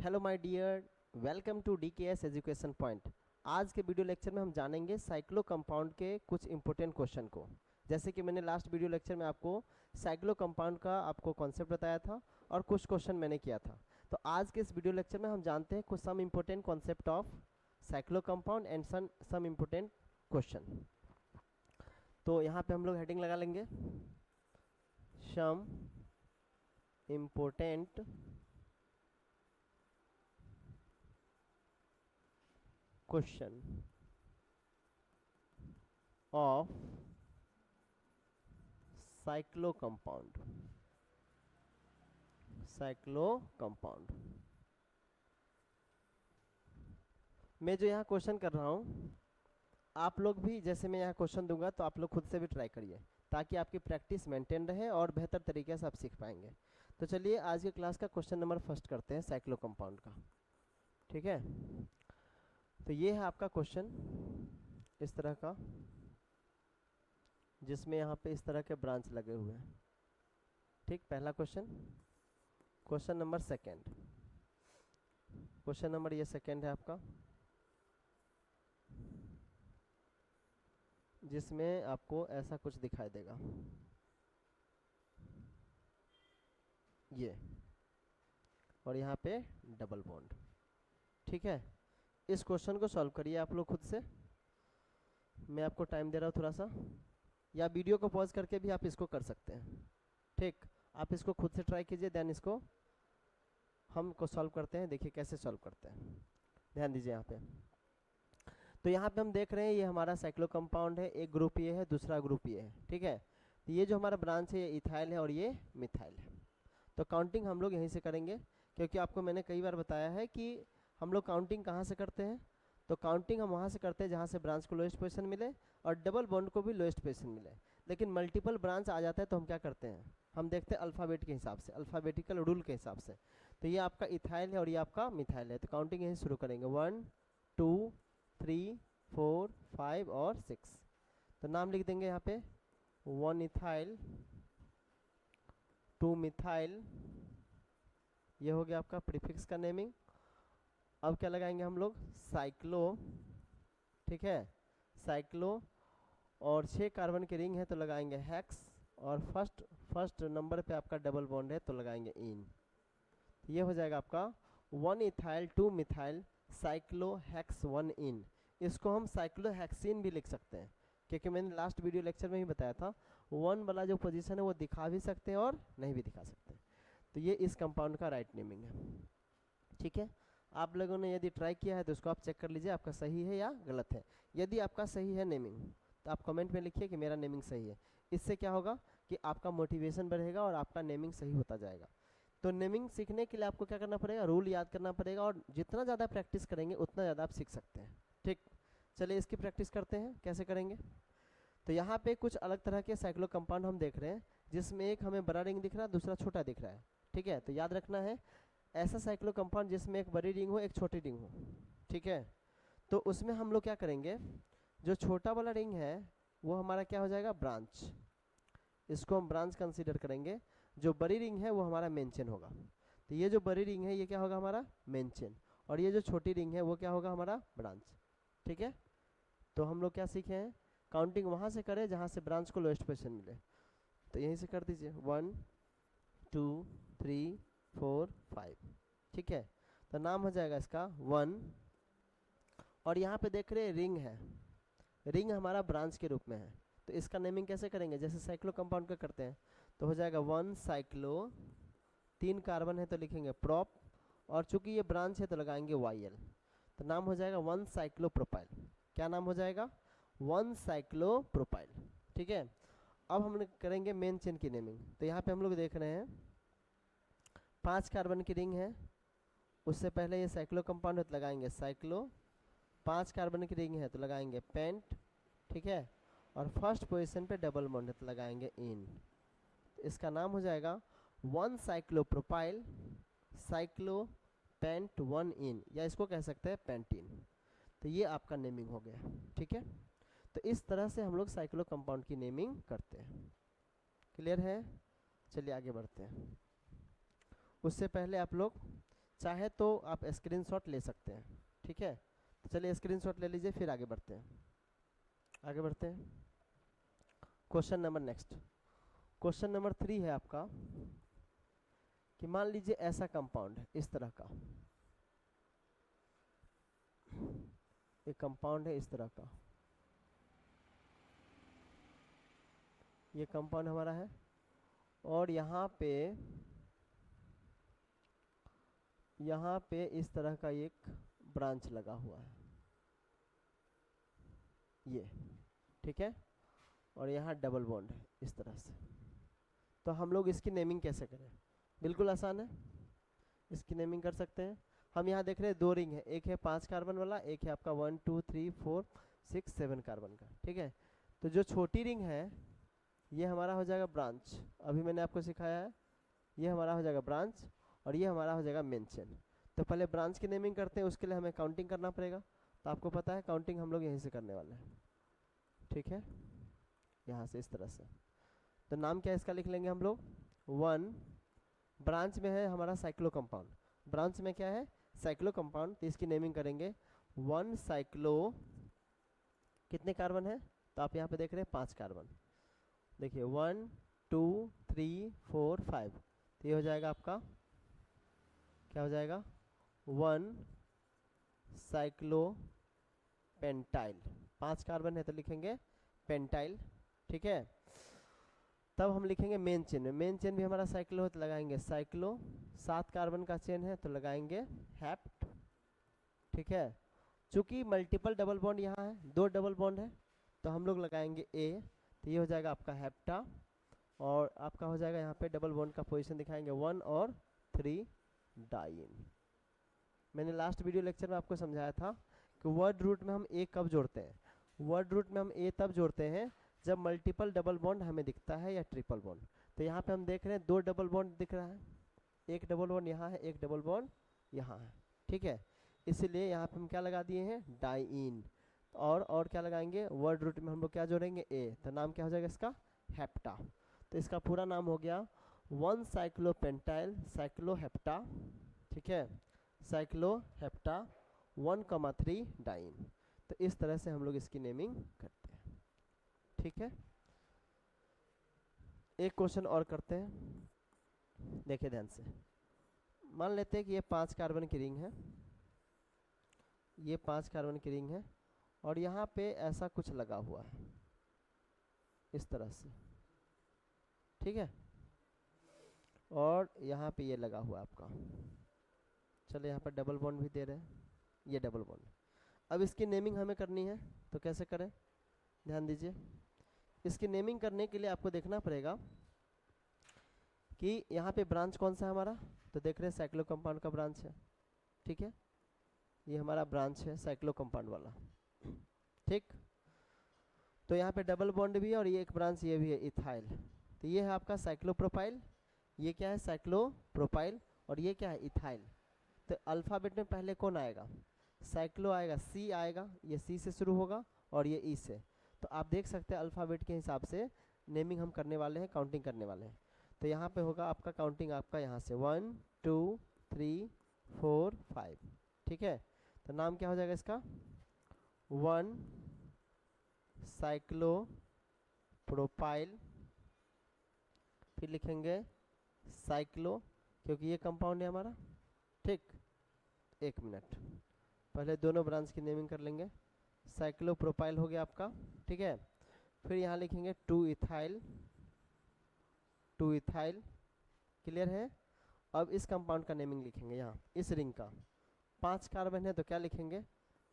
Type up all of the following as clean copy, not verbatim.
Hello my dear, welcome to DKS education point. आज के video lecture में हम जानेंगे साइक्लो कंपाउंड के कुछ इंपॉर्टेंट क्वेश्चन को। जैसे कि मैंने लास्ट वीडियो लेक्चर में आपको साइक्लो कंपाउंड का आपको कॉन्सेप्ट बताया था और कुछ क्वेश्चन मैंने किया था। तो आज के इस वीडियो लेक्चर में हम जानते हैं कुछ some important concept of cyclo compound and some important question. तो यहाँ पे हम लोग हेडिंग लगा लेंगे some important question of cyclo compound। मैं जो यहाँ क्वेश्चन कर रहा हूँ, आप लोग भी जैसे मैं यहाँ क्वेश्चन दूंगा तो आप लोग खुद से भी ट्राई करिए ताकि आपकी प्रैक्टिस मेंटेन रहे और बेहतर तरीके से आप सीख पाएंगे। तो चलिए आज के क्लास का क्वेश्चन नंबर फर्स्ट करते हैं साइक्लो कंपाउंड का। ठीक है, तो ये है आपका क्वेश्चन इस तरह का, जिसमें यहाँ पे इस तरह के ब्रांच लगे हुए हैं। ठीक, पहला question. Question number second, question number ये सेकंड है आपका, जिसमें आपको ऐसा कुछ दिखाई देगा ये, और यहाँ पे डबल बॉन्ड। ठीक है, इस क्वेश्चन को सॉल्व करिए आप लोग खुद से। मैं आपको टाइम दे रहा हूँ थोड़ा सा, या वीडियो को पॉज करके भी आप इसको कर सकते हैं। ठीक, आप इसको खुद से ट्राई कीजिए, देन इसको हमको सॉल्व करते हैं। देखिए कैसे सॉल्व करते हैं, ध्यान दीजिए यहाँ पे। तो यहाँ पे हम देख रहे हैं ये हमारा साइक्लो कंपाउंड है। एक ग्रुप ये है, दूसरा ग्रुप ये है। ठीक है, तो ये जो हमारा ब्रांच है ये इथाइल है और ये मिथाइल है। तो काउंटिंग हम लोग यहीं से करेंगे, क्योंकि आपको मैंने कई बार बताया है कि हम लोग काउंटिंग कहाँ से करते हैं। तो काउंटिंग हम वहाँ से करते हैं जहाँ से ब्रांच को लोएस्ट पोजीशन मिले और डबल बॉन्ड को भी लोएस्ट पोजीशन मिले। लेकिन मल्टीपल ब्रांच आ जाता है तो हम क्या करते हैं, हम देखते हैं अल्फ़ाबेट के हिसाब से, अल्फ़ाबेटिकल रूल के हिसाब से। तो ये आपका इथाइल है और ये आपका मिथाइल है। तो काउंटिंग यहीं शुरू करेंगे, 1 2 3 4 5 और 6। तो नाम लिख देंगे यहाँ पे 1 इथाइल 2 मिथाइल, ये हो गया आपका प्रीफिक्स का नेमिंग। अब क्या लगाएंगे हम लोग, साइक्लो। ठीक है, साइक्लो, और 6 कार्बन की रिंग है तो लगाएंगे हेक्स, और फर्स्ट नंबर पे आपका डबल बॉन्ड है तो लगाएंगे इन। तो ये हो जाएगा आपका 1 इथाइल 2 मिथाइल साइक्लो हेक्स 1 इन। इसको हम साइक्लो हेक्सिन भी लिख सकते हैं, क्योंकि मैंने लास्ट वीडियो लेक्चर में ही बताया था 1 वाला जो पोजीशन है वो दिखा भी सकते हैं और नहीं भी दिखा सकते। तो ये इस कंपाउंड का राइट नेमिंग है। ठीक है, आप लोगों ने यदि ट्राई किया है तो उसको आप चेक कर लीजिए आपका सही है या गलत है। यदि आपका सही है नेमिंग तो आप कमेंट में लिखिए कि मेरा नेमिंग सही है। इससे क्या होगा कि आपका मोटिवेशन बढ़ेगा और आपका नेमिंग सही होता जाएगा। तो नेमिंग सीखने के लिए आपको क्या करना पड़ेगा, रूल याद करना पड़ेगा, और जितना ज़्यादा प्रैक्टिस करेंगे उतना ज़्यादा आप सीख सकते हैं। ठीक, चलिए इसकी प्रैक्टिस करते हैं, कैसे करेंगे। तो यहाँ पे कुछ अलग तरह के साइक्लो कंपाउंड हम देख रहे हैं, जिसमें एक हमें बड़ा रिंग दिख रहा है, दूसरा छोटा दिख रहा है। ठीक है, तो याद रखना है ऐसा साइक्लो कंपाउंड जिसमें एक बड़ी रिंग हो एक छोटी रिंग हो। ठीक है, तो उसमें हम लोग क्या करेंगे, जो छोटा वाला रिंग है वो हमारा क्या हो जाएगा, ब्रांच। इसको हम ब्रांच कंसीडर करेंगे। जो बड़ी रिंग है वो हमारा मेन चेन होगा। तो ये जो बड़ी रिंग है ये क्या होगा, हमारा मेन चेन, और ये जो छोटी रिंग है वो क्या होगा, हमारा ब्रांच। ठीक है, तो हम लोग क्या सीखे हैं, काउंटिंग वहाँ से करें जहाँ से ब्रांच को लोएस्ट पोजीशन मिले। तो यहीं से कर दीजिए 1 2 3 4 5। ठीक है, तो नाम हो जाएगा इसका 1, और यहाँ पे देख रहे हैं रिंग है, रिंग हमारा ब्रांच के रूप में है। तो इसका नेमिंग कैसे करेंगे, जैसे साइक्लो कंपाउंड का करते हैं। तो हो जाएगा 1 साइक्लो, 3 कार्बन है तो लिखेंगे प्रोप, और चूंकि ये ब्रांच है तो लगाएंगे YL। तो नाम हो जाएगा 1 साइक्लो प्रोपाइल। क्या नाम हो जाएगा, 1 साइक्लो प्रोपाइल। ठीक है, अब हम करेंगे मेन चेन की नेमिंग। तो यहाँ पे हम लोग देख रहे हैं 5 कार्बन की रिंग है, उससे पहले ये साइक्लो कंपाउंड है तो लगाएंगे साइक्लो, 5 कार्बन की रिंग है तो लगाएंगे पेंट। ठीक है, और फर्स्ट पोजीशन पे डबल बॉन्ड है तो लगाएंगे इन। तो इसका नाम हो जाएगा 1 साइक्लो प्रोपाइल साइक्लो पेंट 1 इन, या इसको कह सकते हैं पेंटीन। तो ये आपका नेमिंग हो गया। ठीक है, तो इस तरह से हम लोग साइक्लो कंपाउंड की नेमिंग करते हैं। क्लियर है, चलिए आगे बढ़ते हैं। उससे पहले आप लोग चाहे तो आप स्क्रीनशॉट ले सकते हैं, ठीक है। तो चलिए स्क्रीनशॉट ले लीजिए, फिर आगे बढ़ते हैं। Question number next, question number 3 है आपका कि मान लीजिए ऐसा कंपाउंड है, इस तरह का एक कंपाउंड है, इस तरह का ये कंपाउंड हमारा है, और यहाँ पे इस तरह का एक ब्रांच लगा हुआ है, ये, ठीक है। और यहाँ डबल बॉन्ड है इस तरह से। तो हम लोग इसकी नेमिंग कैसे करें? बिल्कुल आसान है, इसकी नेमिंग कर सकते हैं। हम यहाँ देख रहे हैं 2 रिंग है, एक है 5 कार्बन वाला, एक है आपका 1 2 3 4 6 7 कार्बन का, ठीक है। तो जो छोटी रिंग है ये हमारा हो जाएगा ब्रांच, अभी मैंने आपको सिखाया है, ये हमारा हो जाएगा ब्रांच, और ये हमारा हो जाएगा मेन चेन। तो पहले ब्रांच की नेमिंग करते हैं, उसके लिए हमें काउंटिंग करना पड़ेगा। तो आपको पता है काउंटिंग हम लोग यहीं से करने वाले हैं, ठीक है, यहाँ से इस तरह से। तो नाम क्या इसका लिख लेंगे हम लोग 1। ब्रांच में है हमारा साइक्लो कंपाउंड, ब्रांच में क्या है साइक्लो कंपाउंड, तो इसकी नेमिंग करेंगे 1 साइक्लो, कितने कार्बन है? तो आप यहाँ पे देख रहे हैं 5 कार्बन, देखिए 1 2 3 4 5। तो ये हो जाएगा आपका, क्या हो जाएगा 1 साइक्लो पेंटाइल, 5 कार्बन है तो लिखेंगे पेंटाइल, ठीक है। तब हम लिखेंगे मेन चेन में, मेन चेन भी हमारा साइक्लो है तो लगाएंगे साइक्लो, 7 कार्बन का चेन है तो लगाएंगे हेप्ट, ठीक है। चूंकि मल्टीपल डबल बॉन्ड यहाँ है, 2 डबल बॉन्ड है, तो हम लोग लगाएंगे ए, तो ये हो जाएगा आपका हेप्टा, और आपका हो जाएगा यहाँ पे डबल बॉन्ड का पोजीशन दिखाएंगे 1 और 3 डाइन। मैंने लास्ट वीडियो लेक्चर में आपको समझाया था कि वर्ड रूट में हम ए कब जोड़ते हैं, वर्ड रूट में हम ए तब जोड़ते हैं जब मल्टीपल डबल बॉन्ड हमें दिखता है या ट्रिपल बॉन्ड। तो यहाँ पे हम देख रहे हैं 2 डबल बॉन्ड दिख रहा है, एक डबल बॉन्ड यहाँ है, एक डबल बॉन्ड यहाँ है, ठीक है। इसलिए यहाँ पे हम क्या लगा दिए हैं डाइइन, और क्या लगाएंगे वर्ड रूट में हम लोग क्या जोड़ेंगे ए, तो नाम क्या हो जाएगा इसका हेप्टा। तो इसका पूरा नाम हो गया 1 साइक्लोपेंटाइल साइक्लोहेप्टा, ठीक है, साइक्लोहेप्टा 1,3 डाइन। तो इस तरह से हम लोग इसकी नेमिंग करते हैं, ठीक है। एक क्वेश्चन और करते हैं, देखिए ध्यान से। मान लेते हैं कि ये 5 कार्बन की रिंग है, ये 5 कार्बन की रिंग है, और यहाँ पे ऐसा कुछ लगा हुआ है इस तरह से, ठीक है। और यहाँ पे ये लगा हुआ है आपका, चलो यहाँ पर डबल बॉन्ड भी दे रहे हैं, ये डबल बॉन्ड। अब इसकी नेमिंग हमें करनी है, तो कैसे करें, ध्यान दीजिए। इसकी नेमिंग करने के लिए आपको देखना पड़ेगा कि यहाँ पे ब्रांच कौन सा है हमारा, तो देख रहे हैं साइक्लो कंपाउंड का ब्रांच है, ठीक है, ये हमारा ब्रांच है साइक्लो कंपाउंड वाला, ठीक। तो यहाँ पे डबल बॉन्ड भी है, और ये एक ब्रांच ये भी है इथाइल। तो ये है आपका साइक्लोप्रोपाइल, ये क्या है साइक्लोप्रोपाइल, और ये क्या है इथाइल। तो अल्फ़ाबेट में पहले कौन आएगा, साइक्लो आएगा, सी आएगा, ये सी से शुरू होगा और ये ई से। तो आप देख सकते हैं अल्फ़ाबेट के हिसाब से नेमिंग हम करने वाले हैं, काउंटिंग करने वाले हैं। तो यहाँ पे होगा आपका काउंटिंग आपका यहाँ से 1 2 3 4 5, ठीक है। तो नाम क्या हो जाएगा इसका 1 साइक्लो प्रोपाइल, फिर लिखेंगे साइक्लो, क्योंकि ये कंपाउंड है हमारा, ठीक। 1 मिनट, पहले दोनों ब्रांच की नेमिंग कर लेंगे। साइक्लो प्रोपाइल हो गया आपका, ठीक है। फिर यहाँ लिखेंगे 2 इथाइल, 2 इथाइल, क्लियर है। अब इस कंपाउंड का नेमिंग लिखेंगे यहाँ, इस रिंग का 5 कार्बन है तो क्या लिखेंगे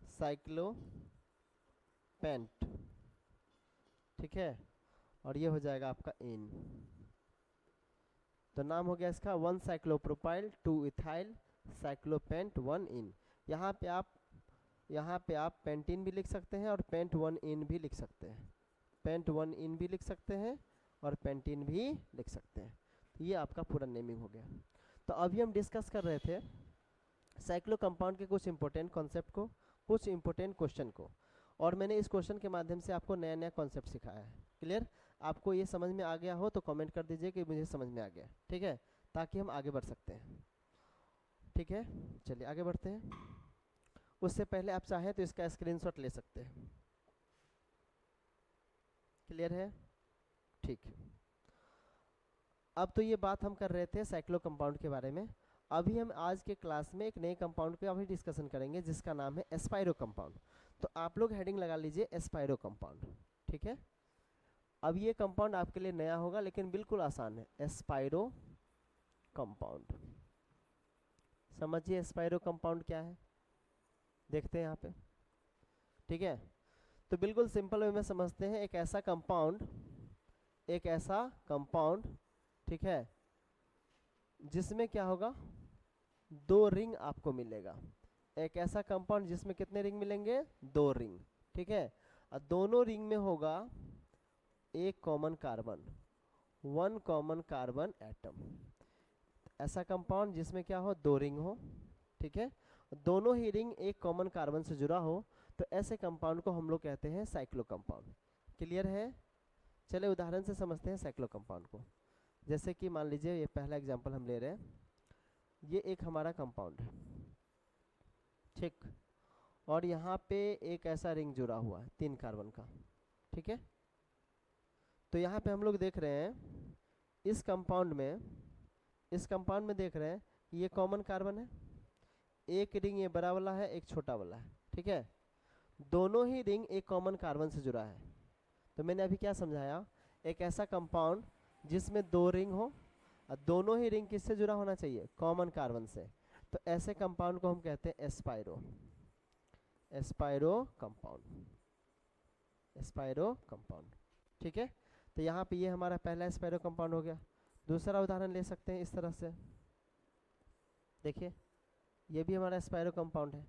साइक्लो पेंट, ठीक है। और ये हो जाएगा आपका इन। तो नाम हो गया इसका 1 साइक्लोप्रोपाइल 2 इथाइल साइक्लोपेंट 1 इन। यहाँ पे आप पेंटीन भी लिख सकते हैं और पेंट 1 इन भी लिख सकते हैं, पेंट 1 इन भी लिख सकते हैं और पेंटीन भी लिख सकते हैं। तो ये आपका पूरा नेमिंग हो गया। तो अभी हम डिस्कस कर रहे थे साइक्लो कंपाउंड के कुछ इंपॉर्टेंट कॉन्सेप्ट को, कुछ इंपॉर्टेंट क्वेश्चन को, और मैंने इस क्वेश्चन के माध्यम से आपको नया नया कॉन्सेप्ट सिखाया है। क्लियर, आपको ये समझ में आ गया हो तो कमेंट कर दीजिए कि मुझे समझ में आ गया, ठीक है, ताकि हम आगे बढ़ सकते हैं, ठीक है, चलिए आगे बढ़ते हैं। उससे पहले आप चाहें तो इसका स्क्रीनशॉट ले सकते हैं। क्लियर है? ठीक। अब तो ये बात हम कर रहे थे साइक्लो कंपाउंड के बारे में। अभी हम आज के क्लास में एक नए कंपाउंड पे अभी डिस्कशन करेंगे जिसका नाम है एस्पाइरो कंपाउंड। तो आप लोग हेडिंग लगा लीजिए एस्पाइरो कंपाउंड। ठीक है, अब ये कंपाउंड आपके लिए नया होगा लेकिन बिल्कुल आसान है। एस्पाइरो कंपाउंड, समझिए एस्पाइरो कंपाउंड क्या है, देखते हैं यहाँ पे। ठीक है, तो बिल्कुल सिंपल वे में समझते हैं। एक ऐसा कंपाउंड, ठीक है, जिसमें क्या होगा, 2 रिंग आपको मिलेगा। एक ऐसा कंपाउंड जिसमें कितने रिंग मिलेंगे, 2 रिंग। ठीक है, और दोनों रिंग में होगा एक common carbon, 1 common carbon atom. ऐसा कंपाउंड जिसमें क्या हो, 2 रिंग हो। ठीक है, दोनों ही रिंग एक कॉमन कार्बन से जुड़ा हो, तो ऐसे कंपाउंड को हम लोग कहते हैं साइक्लो कंपाउंड। क्लियर है? चले उदाहरण से समझते हैं साइक्लो कंपाउंड को। जैसे कि मान लीजिए ये पहला एग्जांपल हम ले रहे हैं, ये एक हमारा कंपाउंड है, ठीक, और यहाँ पे एक ऐसा रिंग जुड़ा हुआ है 3 कार्बन का। ठीक है, तो यहाँ पे हम लोग देख रहे हैं इस कंपाउंड में देख रहे हैं कि ये कॉमन कार्बन है। एक रिंग ये बड़ा वाला है, एक छोटा वाला है। ठीक है, दोनों ही रिंग एक कॉमन कार्बन से जुड़ा है। तो मैंने अभी क्या समझाया, एक ऐसा कंपाउंड जिसमें 2 रिंग हो और दोनों ही रिंग किससे जुड़ा होना चाहिए, कॉमन कार्बन से। तो ऐसे कंपाउंड को हम कहते हैं एस्पाइरो कंपाउंड। ठीक है, तो यहाँ पे ये हमारा पहला एस्पाइरो कंपाउंड हो गया। दूसरा उदाहरण ले सकते हैं इस तरह से, देखिए ये भी हमारा एस्पाइरो कंपाउंड है,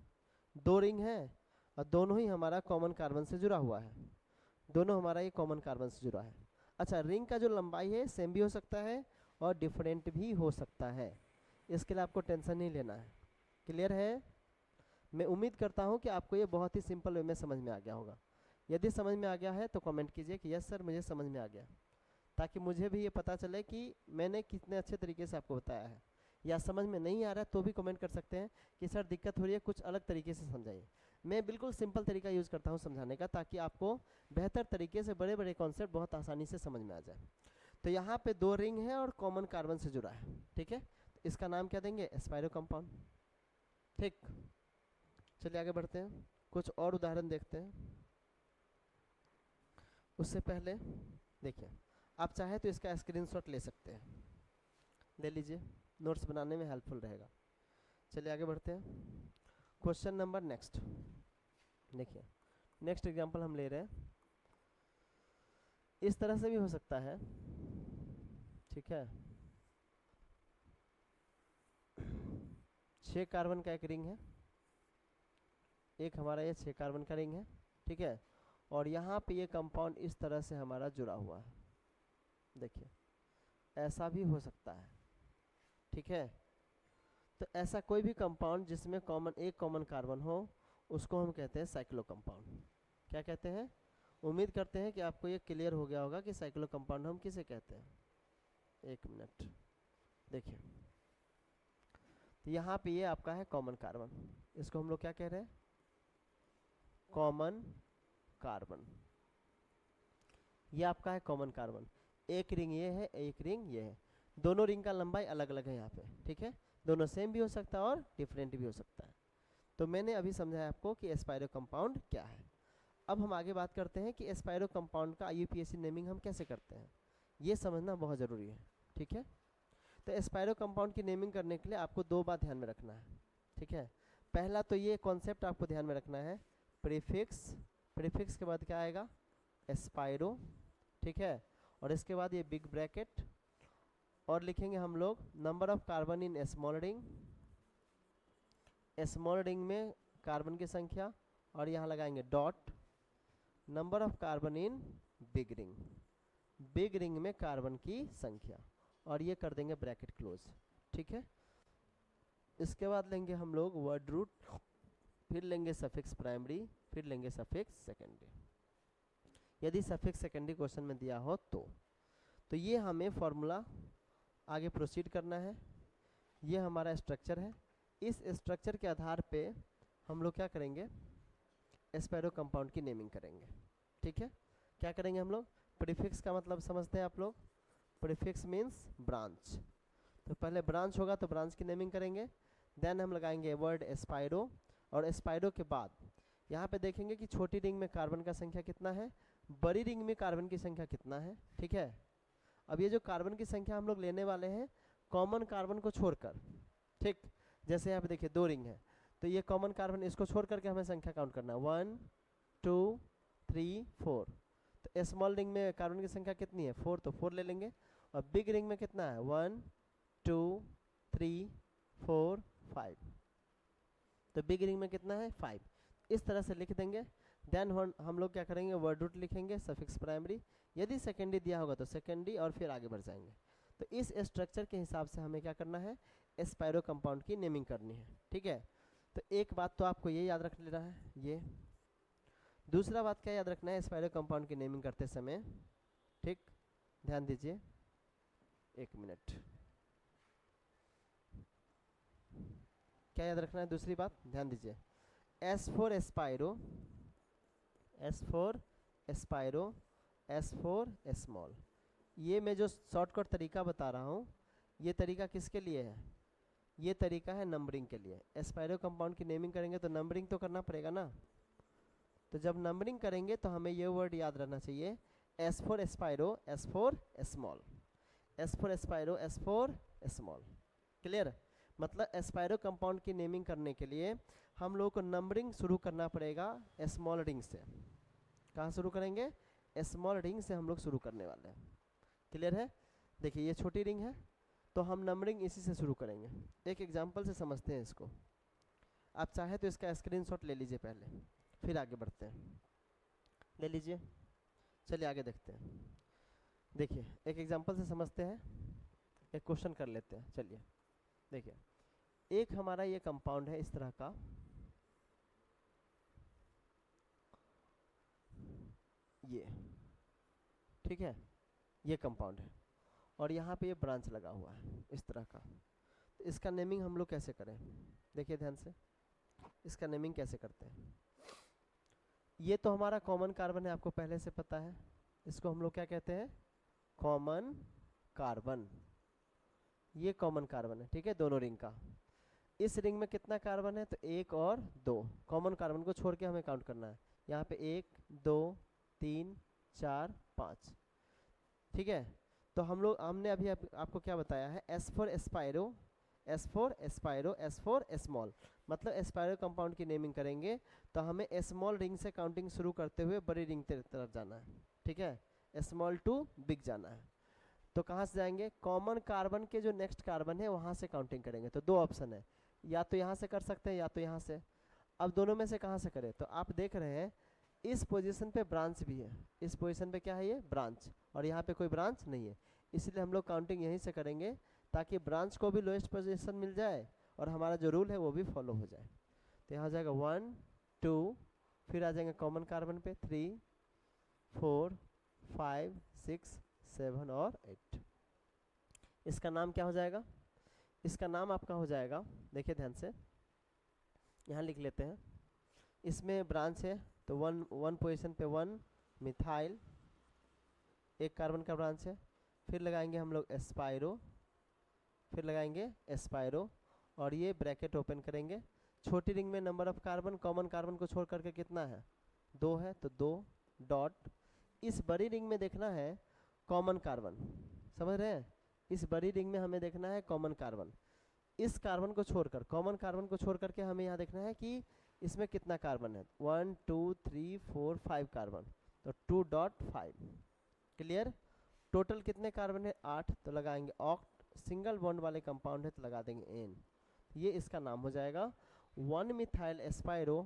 2 रिंग है और दोनों ही हमारा कॉमन कार्बन से जुड़ा हुआ है। दोनों हमारा ये कॉमन कार्बन से जुड़ा है। अच्छा, रिंग का जो लंबाई है सेम भी हो सकता है और डिफरेंट भी हो सकता है, इसके लिए आपको टेंशन नहीं लेना है। क्लियर है? मैं उम्मीद करता हूँ कि आपको ये बहुत ही सिंपल वे में समझ में आ गया होगा। यदि समझ में आ गया है तो कमेंट कीजिए कि यस सर मुझे समझ में आ गया, ताकि मुझे भी ये पता चले कि मैंने कितने अच्छे तरीके से आपको बताया है। या समझ में नहीं आ रहा है तो भी कमेंट कर सकते हैं कि सर दिक्कत हो रही है, कुछ अलग तरीके से समझाइए। मैं बिल्कुल सिंपल तरीका यूज़ करता हूँ समझाने का, ताकि आपको बेहतर तरीके से बड़े बड़े कॉन्सेप्ट बहुत आसानी से समझ में आ जाए। तो यहाँ पे 2 रिंग है और कॉमन कार्बन से जुड़ा है। ठीक है, तो इसका नाम क्या देंगे, एस्पाइरो कंपाउंड। ठीक, चलिए आगे बढ़ते हैं, कुछ और उदाहरण देखते हैं। उससे पहले देखिए, आप चाहे तो इसका स्क्रीनशॉट ले सकते हैं, ले लीजिए, नोट्स बनाने में हेल्पफुल रहेगा। चलिए आगे बढ़ते हैं। क्वेश्चन नंबर नेक्स्ट, देखिए नेक्स्ट एग्जांपल हम ले रहे हैं। इस तरह से भी हो सकता है। ठीक है, 6 कार्बन का एक रिंग है, एक हमारा ये 6 कार्बन का रिंग है। ठीक है, और यहाँ पे ये कंपाउंड इस तरह से हमारा जुड़ा हुआ है, देखिए ऐसा भी हो सकता है। ठीक है, तो ऐसा कोई भी कंपाउंड जिसमें एक कॉमन कार्बन हो उसको हम कहते हैं साइक्लो कंपाउंड। क्या कहते हैं? उम्मीद करते हैं कि आपको ये क्लियर हो गया होगा कि साइक्लो कंपाउंड हम किसे कहते हैं। एक मिनट, देखिए तो यहाँ पे ये आपका है कॉमन कार्बन, इसको हम लोग क्या कह रहे हैं, कॉमन कार्बन। ये आपका है कॉमन कार्बन, एक रिंग ये है, एक रिंग ये है, दोनों रिंग का लंबाई अलग अलग है यहाँ पे। ठीक है, दोनों सेम भी हो सकता है और डिफरेंट भी हो सकता है। तो मैंने अभी समझाया आपको कि एस्पाइरो कंपाउंड क्या है। अब हम आगे बात करते हैं कि एस्पाइरो कंपाउंड का यूपीएससी नेमिंग हम कैसे करते हैं, ये समझना बहुत ज़रूरी है। ठीक है, तो एस्पाइरो कंपाउंड की नेमिंग करने के लिए आपको 2 बात ध्यान में रखना है। ठीक है, पहला तो ये कॉन्सेप्ट आपको ध्यान में रखना है, प्रीफिक्स के बाद क्या आएगा, एस्पाइरो। ठीक है, और इसके बाद ये बिग ब्रैकेट, और लिखेंगे हम लोग number of carbon in small ring में कार्बन की संख्या, और यहाँ लगाएंगे dot number of carbon in big ring में कार्बन की संख्या, और ये कर देंगे ब्रैकेट क्लोज। ठीक है, इसके बाद लेंगे हम लोग वर्ड रूट, फिर लेंगे सफिक्स प्राइमरी, फिर लेंगे सफिक्स सेकेंडरी, यदि सफिक्स सेकेंडरी क्वेश्चन में दिया हो तो ये हमें फॉर्मूला आगे प्रोसीड करना है। ये हमारा स्ट्रक्चर है, इस स्ट्रक्चर के आधार पे हम लोग क्या करेंगे, एस्पायरो कंपाउंड की नेमिंग करेंगे। ठीक है, क्या करेंगे हम लोग, प्रीफिक्स का मतलब समझते हैं आप लोग, प्रीफिक्स मीन्स ब्रांच। तो पहले ब्रांच होगा तो ब्रांच की नेमिंग करेंगे, देन हम लगाएंगे वर्ड एस्पायरो, और एस्पायरो के बाद यहाँ पे देखेंगे कि छोटी रिंग में कार्बन का संख्या कितना है, बड़ी रिंग में कार्बन की संख्या कितना है। ठीक है, अब ये जो कार्बन की संख्या हम लोग लेने वाले हैं कॉमन कार्बन को छोड़कर। ठीक, जैसे यहाँ पे देखिए 2 रिंग है, तो ये कॉमन कार्बन इसको छोड़ करके हमें संख्या काउंट करना है, 1 2 3 4। तो स्मॉल रिंग में कार्बन की संख्या कितनी है, 4, तो 4 ले लेंगे। और बिग रिंग में कितना है, 1 2 3 4 5। तो बिग रिंग में कितना है, 5। इस तरह से लिख देंगे। देन हम लोग क्या करेंगे, वर्ड रूट लिखेंगे, सफिक्स प्राइमरी, यदि सेकेंडरी दिया होगा तो सेकेंडरी, और फिर आगे बढ़ जाएंगे। तो इस स्ट्रक्चर के हिसाब से हमें क्या करना है, एस्पायरो कंपाउंड की नेमिंग करनी है। ठीक है, तो एक बात तो आपको ये याद रख लेना है, ये दूसरा बात क्या याद रखना है एस्पायरो कंपाउंड की नेमिंग करते समय। ठीक, ध्यान दीजिए, 1 मिनट, क्या याद रखना है, दूसरी बात ध्यान दीजिए, S for spiro, S for spiro, S for small. ये मैं जो शॉर्टकट तरीका बता रहा हूँ, ये तरीका किसके लिए है, ये तरीका है नंबरिंग के लिए। एस्पायरो कंपाउंड की नेमिंग करेंगे तो नंबरिंग तो करना पड़ेगा ना, तो जब नंबरिंग करेंगे तो हमें ये वर्ड याद रहना चाहिए, S for spiro, S for small, S for spiro, S for small. Clear, मतलब एस्पायरो कंपाउंड की नेमिंग करने के लिए हम लोग को नंबरिंग शुरू करना पड़ेगा स्मॉल रिंग से। कहाँ शुरू करेंगे, स्मॉल रिंग से हम लोग शुरू करने वाले हैं। क्लियर है, देखिए ये छोटी रिंग है तो हम नंबरिंग इसी से शुरू करेंगे। एक एग्जांपल से समझते हैं इसको, आप चाहे तो इसका स्क्रीनशॉट ले लीजिए पहले, फिर आगे बढ़ते हैं। ले लीजिए, चलिए आगे देखते हैं। देखिए एक एग्जांपल से समझते हैं, एक क्वेश्चन कर लेते हैं। चलिए देखिए, एक हमारा ये कंपाउंड है इस तरह का, ये ठीक है, ये कंपाउंड है और यहाँ पे ये ब्रांच लगा हुआ है इस तरह का। तो इसका नेमिंग हम लोग कैसे करें, देखिए ध्यान से, इसका नेमिंग कैसे करते हैं। ये तो हमारा कॉमन कार्बन है, आपको पहले से पता है, इसको हम लोग क्या कहते हैं, कॉमन कार्बन। ये कॉमन कार्बन है, ठीक है, दोनों रिंग का। इस रिंग में कितना कार्बन है, तो 1 और 2, कॉमन कार्बन को छोड़ के हमें काउंट करना है। यहाँ पे 1 2 3 4 5, ठीक है। तो हम लोग, हमने अभी आपको क्या बताया है, S for spiro, S for spiro, S for small, मतलब एस्पायरो कंपाउंड की नेमिंग करेंगे तो हमें स्मॉल रिंग से काउंटिंग शुरू करते हुए बड़ी रिंग की तरफ जाना है। ठीक है, स्मॉल टू बिग जाना है। तो कहाँ से जाएंगे, कॉमन कार्बन के जो नेक्स्ट कार्बन है वहाँ से काउंटिंग करेंगे। तो 2 ऑप्शन है, या तो यहाँ से कर सकते हैं या तो यहाँ से। अब दोनों में से कहाँ से करें, तो आप देख रहे हैं इस पोजीशन पे ब्रांच भी है, इस पोजीशन पे क्या है, ये ब्रांच, और यहाँ पे कोई ब्रांच नहीं है, इसलिए हम लोग काउंटिंग यहीं से करेंगे ताकि ब्रांच को भी लोएस्ट पोजीशन मिल जाए और हमारा जो रूल है वो भी फॉलो हो जाए। तो यहाँ जाएगा 1 2, फिर आ जाएंगे कॉमन कार्बन पे 3 4 5 6 7 और 8। इसका नाम क्या हो जाएगा, इसका नाम आपका हो जाएगा, देखिए ध्यान से, यहाँ लिख लेते हैं। इसमें ब्रांच है तो वन पोजीशन पे 1 मिथाइल, एक कार्बन का ब्रांच है। फिर लगाएंगे हम लोग एस्पायरो, फिर लगाएंगे एस्पायरो, और ये ब्रैकेट ओपन करेंगे। छोटी रिंग में number of carbon common carbon को छोड़ करके कितना है, 2 है, तो 2 डॉट। इस बड़ी रिंग में देखना है कॉमन कार्बन, समझ रहे हैं, इस बड़ी रिंग में हमें देखना है कॉमन कार्बन। इस कार्बन को छोड़कर, कॉमन कार्बन को छोड़ करके हमें यहाँ देखना है कि इसमें कितना कार्बन है, 1 2 3 4 5 कार्बन, तो 2.5। क्लियर, टोटल कितने कार्बन है, 8, तो लगाएंगे ऑक्ट, सिंगल बॉन्ड वाले कंपाउंड है तो लगा देंगे एन। ये इसका नाम हो जाएगा 1 मिथाइल एस्पायरो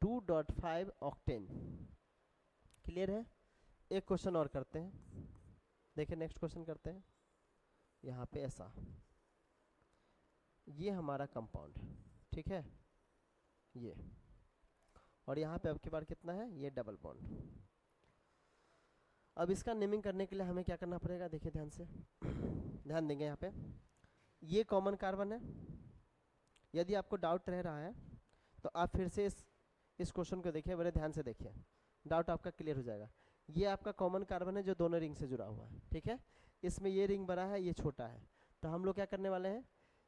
2.5 ऑक्टेन। क्लियर है, एक क्वेश्चन और करते हैं, देखिए नेक्स्ट क्वेश्चन करते हैं। यहाँ पे ऐसा, ये हमारा कंपाउंड, ठीक है, ये, और यहाँ पे अब की बार कितना है, ये डबल बॉन्ड। अब इसका नेमिंग करने के लिए हमें क्या करना पड़ेगा, देखिए ध्यान से, ध्यान देंगे। यहाँ पे ये कॉमन कार्बन है, यदि आपको डाउट रह रहा है तो आप फिर से इस क्वेश्चन को देखिए, बड़े ध्यान से देखिए, डाउट आपका क्लियर हो जाएगा। ये आपका कॉमन कार्बन है जो दोनों रिंग से जुड़ा हुआ है, ठीक है। इसमें ये रिंग बड़ा है, ये छोटा है, तो हम लोग क्या करने वाले हैं,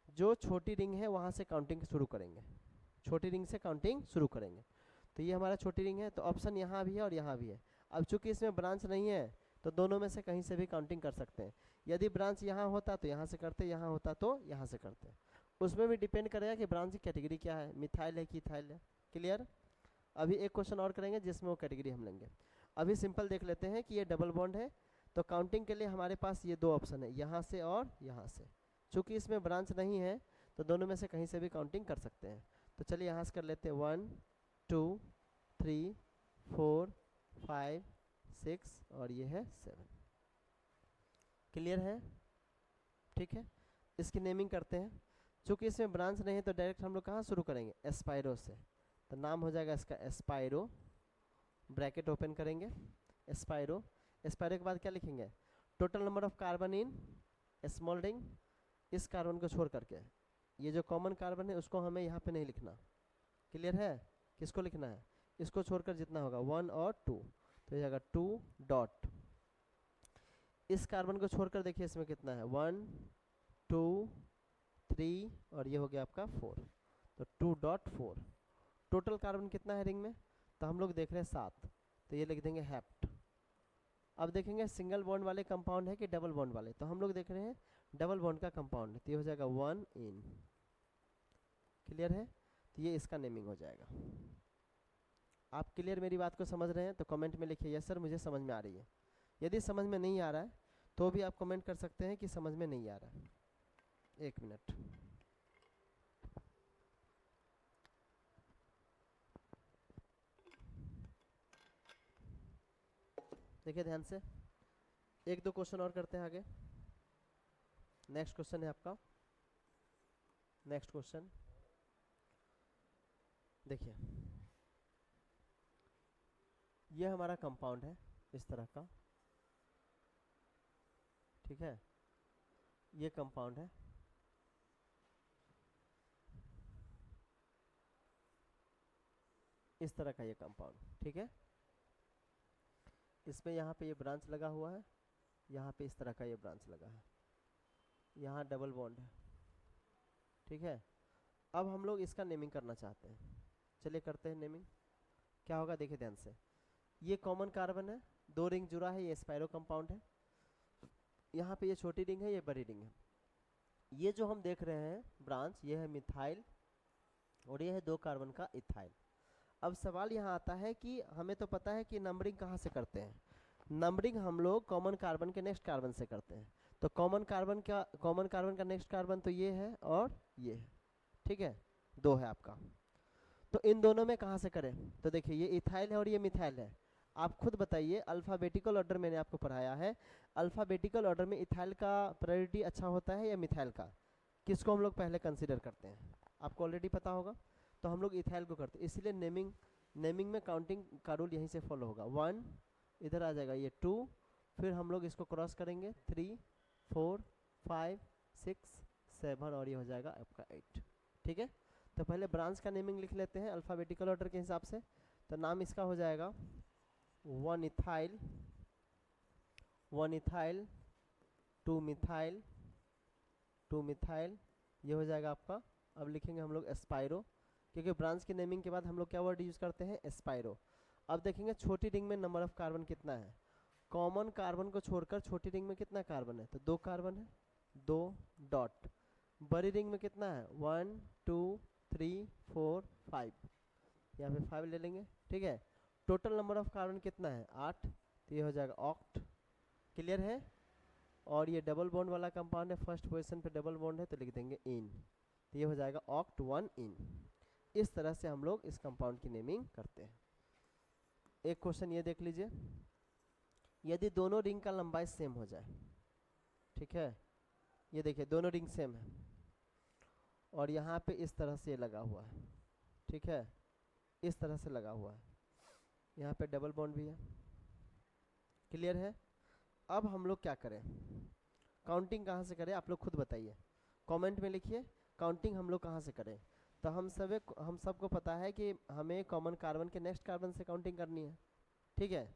जो छोटी रिंग है वहाँ से काउंटिंग शुरू करेंगे, छोटी रिंग से काउंटिंग शुरू करेंगे। तो ये हमारा छोटी रिंग है, तो ऑप्शन यहाँ भी है और यहाँ भी है। अब चूंकि इसमें ब्रांच नहीं है तो दोनों में से कहीं से भी काउंटिंग कर सकते हैं। यदि ब्रांच यहाँ होता तो यहाँ से करते, यहाँ होता तो यहाँ से करते। उसमें भी डिपेंड करेगा कि ब्रांच की कैटेगरी क्या है, मिथाइल है कि इथाइल है। क्लियर। अभी एक क्वेश्चन और करेंगे जिसमें वो कैटेगरी हम लेंगे। अभी सिंपल देख लेते हैं कि ये डबल बॉन्ड है, तो काउंटिंग के लिए हमारे पास ये दो ऑप्शन है, यहाँ से और यहाँ से। चूँकि इसमें ब्रांच नहीं है तो दोनों में से कहीं से भी काउंटिंग कर सकते हैं। तो चलिए यहाँ से कर लेते हैं 1 2 3 4 5 6 और ये है 7। क्लियर है, ठीक है। इसकी नेमिंग करते हैं। चूँकि इसमें ब्रांच नहीं है तो डायरेक्ट हम लोग कहाँ शुरू करेंगे, एस्पायरो से। तो नाम हो जाएगा इसका एस्पायरो, ब्रैकेट ओपन करेंगे, एस्पायरो। एस्पायरो के बाद क्या लिखेंगे, total number of carbon in small ring. इस कार्बन को छोड़ करके ये जो कॉमन कार्बन है उसको हमें यहाँ पे नहीं लिखना। क्लियर है, किसको लिखना है, इसको छोड़कर जितना होगा 1 और 2, तो ये जाएगा 2 डॉट। इस कार्बन को छोड़कर देखिए इसमें कितना है, 1 2 3 और ये हो गया आपका 4, तो 2.4। टोटल कार्बन कितना है रिंग में, तो हम लोग देख रहे हैं 7, तो ये लिख देंगे हैप्ट। अब देखेंगे सिंगल बॉन्ड वाले कंपाउंड है कि डबल बॉन्ड वाले, तो हम लोग देख रहे हैं डबल बॉन्ड का कंपाउंड है, तो ये हो जाएगा 1 इन। क्लियर है, तो ये इसका नेमिंग हो जाएगा। आप क्लियर मेरी बात को समझ रहे हैं तो कमेंट में लिखिए यस सर मुझे समझ में आ रही है। यदि समझ में नहीं आ रहा है तो भी आप कमेंट कर सकते हैं कि समझ में नहीं आ रहा है। 1 मिनट। देखिए ध्यान से, 1-2 क्वेश्चन और करते हैं आगे। नेक्स्ट क्वेश्चन है आपका, नेक्स्ट क्वेश्चन देखिए, ये हमारा कंपाउंड है इस तरह का, ठीक है। ये कंपाउंड है, इस तरह का ये कंपाउंड, ठीक है। इसमें यहाँ पे ये ब्रांच लगा हुआ है, यहाँ पे इस तरह का ये ब्रांच लगा है, यहाँ डबल बॉन्ड है, ठीक है। अब हम लोग इसका नेमिंग करना चाहते हैं, चलिए करते हैं नेमिंग। क्या होगा देखिए ध्यान से, ये कॉमन कार्बन है, 2 रिंग जुड़ा है, ये स्पायरो कंपाउंड है। यहाँ पे ये छोटी रिंग है, ये बड़ी रिंग है। ये जो हम देख रहे हैं ब्रांच, ये है मिथाइल और ये है 2 कार्बन का इथाइल। अब सवाल यहाँ आता है कि हमें तो पता है कि नंबरिंग कहाँ से करते हैं, नंबरिंग हम लोग कॉमन कार्बन के नेक्स्ट कार्बन से करते हैं। तो कॉमन कार्बन का नेक्स्ट कार्बन तो ये है और ये है, ठीक है, 2 है आपका। तो इन दोनों में कहाँ से करें, तो देखिए ये इथाइल है और ये मिथाइल है। आप खुद बताइए, अल्फ़ाबेटिकल ऑर्डर मैंने आपको पढ़ाया है, अल्फ़ाबेटिकल ऑर्डर में इथाइल का प्रायोरिटी अच्छा होता है या मिथाइल का, किसको हम लोग पहले कंसीडर करते हैं, आपको ऑलरेडी पता होगा। तो हम लोग इथाइल को करते हैं, इसलिए नेमिंग में काउंटिंग का रूल यहीं से फॉलो होगा। 1 इधर आ जाएगा, ये 2, फिर हम लोग इसको क्रॉस करेंगे 3 4 5 6 7 और ये हो जाएगा आपका 8, ठीक है। तो पहले ब्रांच का नेमिंग लिख लेते हैं अल्फ़ाबेटिकल ऑर्डर के हिसाब से। तो नाम इसका हो जाएगा 1 इथाइल 2 मिथाइल 2 मिथाइल, ये हो जाएगा आपका। अब लिखेंगे हम लोग एस्पायरो, क्योंकि ब्रांच की नेमिंग के बाद हम लोग क्या वर्ड यूज़ करते हैं, एस्पायरो। अब देखेंगे छोटी रिंग में नंबर ऑफ कार्बन कितना है, कॉमन कार्बन को छोड़कर छोटी रिंग में कितना कार्बन है, तो 2 कार्बन है, 2 डॉट। बड़ी रिंग में कितना है, 1 2 3 4 5, यहाँ पे 5 ले लेंगे, ठीक है। टोटल नंबर ऑफ कार्बन कितना है, 8, तो ये हो जाएगा ऑक्ट। क्लियर है। और ये डबल बॉन्ड वाला कंपाउंड है, फर्स्ट पोजीशन पे डबल बॉन्ड है, तो लिख देंगे इन, तो ये हो जाएगा ऑक्ट 1 इन। इस तरह से हम लोग इस कंपाउंड की नेमिंग करते हैं। एक क्वेश्चन ये देख लीजिए, यदि दोनों रिंग का लंबाई सेम हो जाए, ठीक है, ये देखिए दोनों रिंग सेम है और यहाँ पे इस तरह से लगा हुआ है, ठीक है, इस तरह से लगा हुआ है, यहाँ पे डबल बॉन्ड भी है। क्लियर है। अब हम लोग क्या करें, काउंटिंग कहाँ से करें, आप लोग खुद बताइए, कमेंट में लिखिए काउंटिंग हम लोग कहाँ से करें। तो हम सबको पता है कि हमें कॉमन कार्बन के नेक्स्ट कार्बन से काउंटिंग करनी है, ठीक है।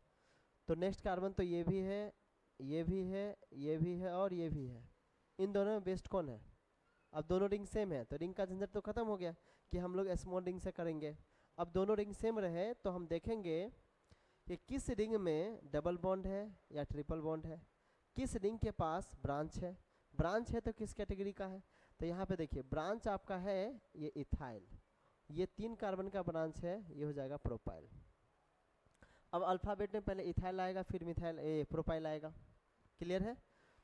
तो नेक्स्ट कार्बन तो ये भी है, ये भी है, ये भी है और ये भी है। इन दोनों में बेस्ट कौन है? अब दोनों रिंग सेम है तो रिंग का झंझट तो खत्म हो गया कि हम लोग स्मॉल रिंग से करेंगे। अब दोनों रिंग सेम रहे तो हम देखेंगे कि किस रिंग में डबल बॉन्ड है या ट्रिपल बॉन्ड है, किस रिंग के पास ब्रांच है, ब्रांच है तो किस कैटेगरी का है। तो यहाँ पे देखिए ब्रांच आपका है ये इथाइल, ये 3 कार्बन का ब्रांच है, ये हो जाएगा प्रोपाइल। अब अल्फ़ाबेट में पहले इथाइल आएगा फिर मिथाइल प्रोपाइल आएगा, क्लियर है।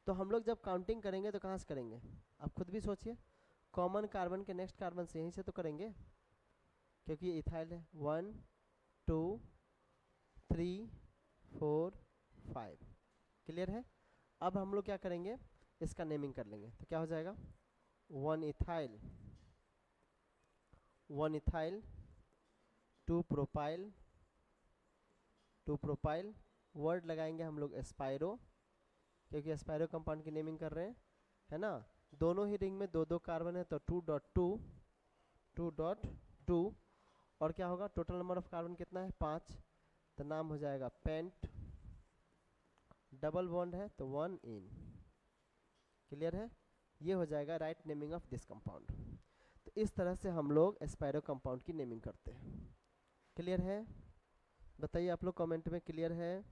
तो हम लोग जब काउंटिंग करेंगे तो कहाँ से करेंगे, आप खुद भी सोचिए। कॉमन कार्बन के नेक्स्ट कार्बन से यहीं से तो करेंगे क्योंकि ये इथाइल है। 1 2 3 4 5, क्लियर है। अब हम लोग क्या करेंगे, इसका नेमिंग कर लेंगे तो क्या हो जाएगा 1 इथाइल 2 प्रोपाइल 2 प्रोपाइल, वर्ड लगाएंगे हम लोग एस्पायरो क्योंकि एस्पायरो कंपाउंड की नेमिंग कर रहे हैं, है ना। दोनों ही रिंग में 2 कार्बन है तो 2.2 और क्या होगा टोटल नंबर ऑफ कार्बन कितना है 5, तो नाम हो जाएगा पेंट। डबल बॉन्ड है तो 1 इन, क्लियर है। ये हो जाएगा right naming of this compound. तो इस तरह से हम लोग एस्पायरो कंपाउंड की नेमिंग करते हैं, क्लियर है। बताइए आप लोग कमेंट में क्लियर है,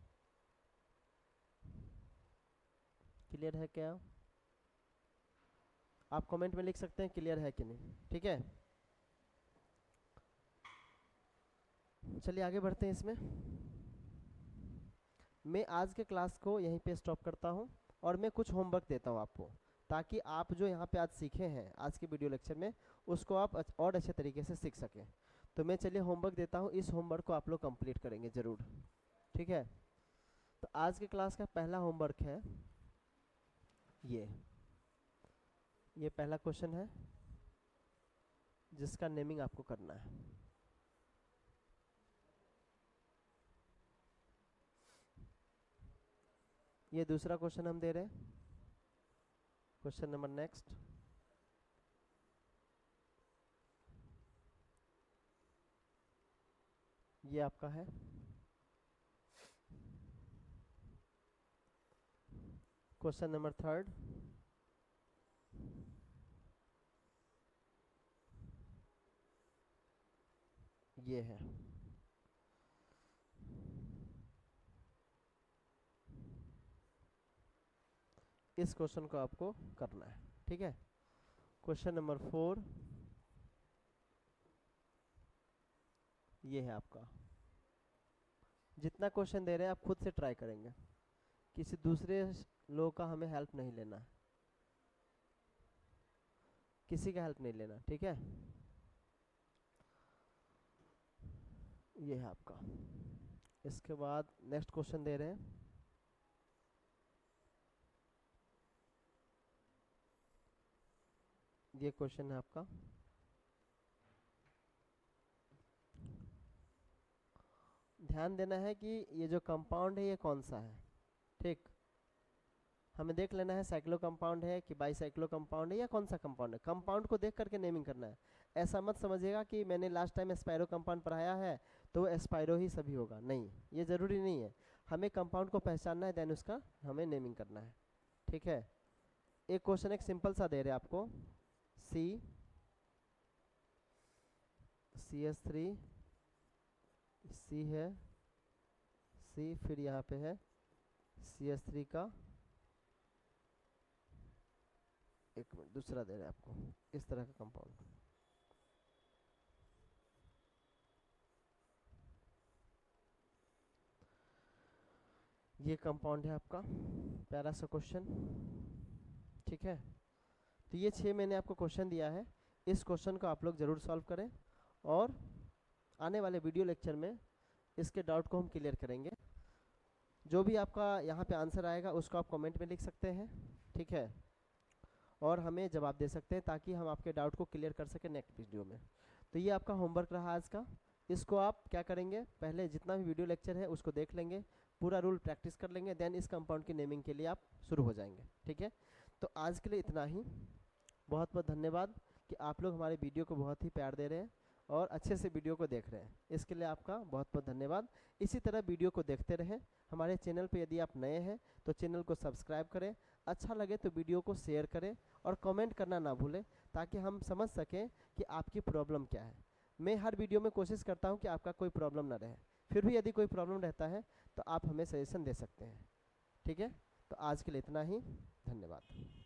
क्लियर है क्या? आप कमेंट में लिख सकते हैं क्लियर है कि नहीं, ठीक है। चलिए आगे बढ़ते हैं इसमें। मैं आज के क्लास को यहीं पे स्टॉप करता हूँ और मैं कुछ होमवर्क देता हूँ आपको, ताकि आप जो यहाँ पे आज सीखे हैं आज के वीडियो लेक्चर में उसको आप और अच्छे तरीके से सीख सकें। तो मैं चलिए होमवर्क देता हूँ, इस होमवर्क को आप लोग कंप्लीट करेंगे ज़रूर, ठीक है। तो आज के क्लास का पहला होमवर्क है ये पहला क्वेश्चन है जिसका नेमिंग आपको करना है। ये दूसरा क्वेश्चन हम दे रहे हैं, क्वेश्चन नंबर नेक्स्ट। ये आपका है क्वेश्चन नंबर थर्ड। ये है इस क्वेश्चन को आपको करना है, ठीक है। क्वेश्चन नंबर 4 ये है आपका। जितना क्वेश्चन दे रहे हैं आप खुद से ट्राई करेंगे, किसी दूसरे लोगों का हमें हेल्प नहीं लेना है, किसी का हेल्प नहीं लेना, ठीक है। ये है आपका। इसके बाद नेक्स्ट क्वेश्चन दे रहे हैं, ये क्वेश्चन है आपका। ध्यान देना है कि ये जो कंपाउंड है ये कौन सा है, ठीक। हमें देख लेना है साइक्लो कंपाउंड है कि बाईसाइक्लो कंपाउंड है या कौन सा कंपाउंड है। कंपाउंड को देख करके नेमिंग करना है। ऐसा मत समझिएगा कि मैंने लास्ट टाइम एस्पायरो कंपाउंड पढ़ाया है तो एस्पायरो ही सभी होगा, नहीं, ये ज़रूरी नहीं है। हमें कंपाउंड को पहचानना है देन उसका हमें नेमिंग करना है, ठीक है। एक क्वेश्चन एक सिंपल सा दे रहे हैं आपको, CH3 C है, C फिर यहाँ पे है CH3 का, एक मिनट दूसरा दे रहे हैं आपको इस तरह का कंपाउंड। ये कंपाउंड है आपका, प्यारा सा क्वेश्चन, ठीक है। तो ये 6 मैंने आपको क्वेश्चन दिया है, इस क्वेश्चन को आप लोग ज़रूर सॉल्व करें और आने वाले वीडियो लेक्चर में इसके डाउट को हम क्लियर करेंगे। जो भी आपका यहाँ पे आंसर आएगा उसको आप कमेंट में लिख सकते हैं, ठीक है, और हमें जवाब दे सकते हैं ताकि हम आपके डाउट को क्लियर कर सकें नेक्स्ट वीडियो में। तो ये आपका होमवर्क रहा आज का। इसको आप क्या करेंगे, पहले जितना भी वीडियो लेक्चर है उसको देख लेंगे, पूरा रूल प्रैक्टिस कर लेंगे, देन इस कंपाउंड की नेमिंग के लिए आप शुरू हो जाएंगे, ठीक है। तो आज के लिए इतना ही, बहुत बहुत धन्यवाद। कि आप लोग हमारे वीडियो को बहुत ही प्यार दे रहे हैं और अच्छे से वीडियो को देख रहे हैं। इसके लिए आपका बहुत बहुत धन्यवाद। इसी तरह वीडियो को देखते रहें। हमारे चैनल पे यदि आप नए हैं तो चैनल को सब्सक्राइब करें, अच्छा लगे तो वीडियो को शेयर करें और कमेंट करना ना भूलें, ताकि हम समझ सकें कि आपकी प्रॉब्लम क्या है। मैं हर वीडियो में कोशिश करता हूँ कि आपका कोई प्रॉब्लम ना रहे, फिर भी यदि कोई प्रॉब्लम रहता है तो आप हमें सजेशन दे सकते हैं। ठीक है, तो आज के लिए इतना ही, धन्यवाद।